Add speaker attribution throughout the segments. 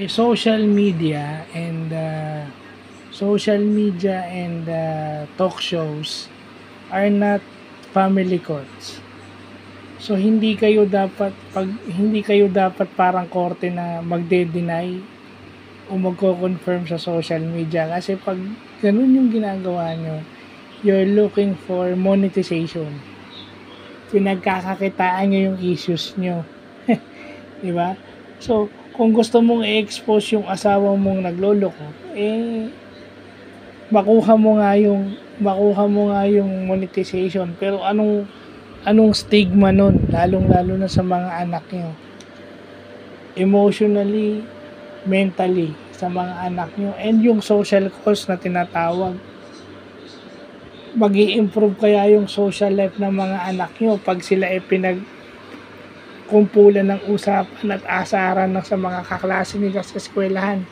Speaker 1: Social media and talk shows are not family courts. So hindi kayo dapat parang korte na magde-deny o magko-confirm sa social media, kasi pag ganun yung ginagawa nyo, you're looking for monetization. Pinagkakakitaan nyo yung issues nyo. Di ba? So, kung gusto mong i-expose yung asawa mong nagloloko, makuha mo nga yung monetization. Pero anong stigma nun, lalong-lalo na sa mga anak nyo, emotionally, mentally, sa mga anak nyo, and yung social cost na tinatawag. Mag-i-improve kaya yung social life ng mga anak nyo pag sila pinagkumpulan ng usapan at asaran ng sa mga kaklase nila sa eskwelahan?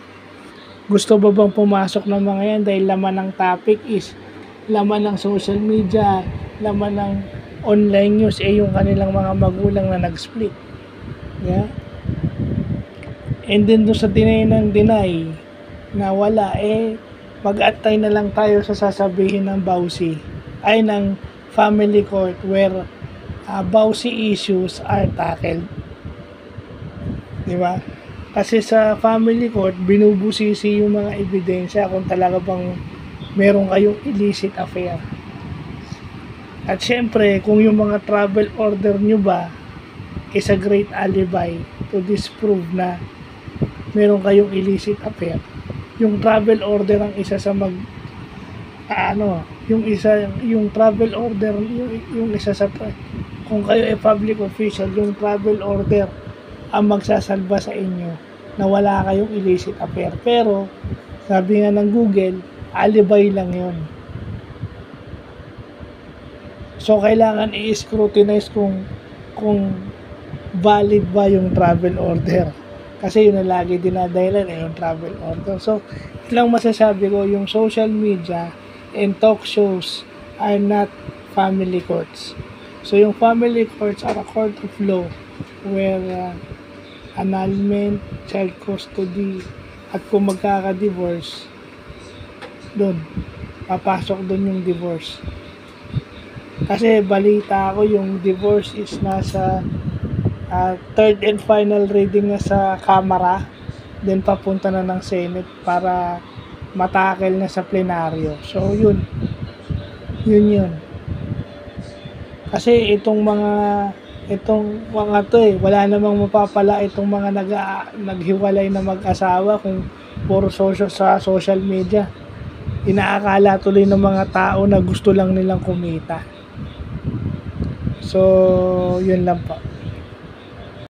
Speaker 1: Gusto ba bang pumasok ng mga yan dahil laman ng topic is laman ng social media, laman ng online news, yung kanilang mga magulang na nag-split? Yeah? And then doon sa deny na wala, mag-attay na lang tayo sa sasabihin ng ng family court, where bawsi issues are tackled. Di ba? Kasi sa family court, binubusisi yung mga ebidensya kung talaga bang meron kayong illicit affair. At syempre, kung yung mga travel order nyo ba is a great alibi to disprove na meron kayong illicit affair. Yung travel order ang isa sa yung travel order, yung isa sa, kung kayo public official, yung travel order ang magsasalba sa inyo na wala kayong illicit affair. Pero sabi nga ng Google, alibi lang yun. So kailangan i-scrutinize kung valid ba yung travel order, kasi yun na lagi dinadahilan yung travel order. So lang masasabi ko, yung social media and talk shows are not family courts. So yung family courts are a court of law where annulment, child custody, at kung magkaka-divorce, doon papasok doon yung divorce. Kasi balita ko yung divorce is nasa third and final reading na sa Kamara, then papunta na ng Senate para matakil na sa plenaryo. So yun kasi itong mga to wala namang mapapala itong mga naghiwalay na mag-asawa kung puro sa social media. Inaakala tuloy ng mga tao na gusto lang nilang kumita. So yun lang po.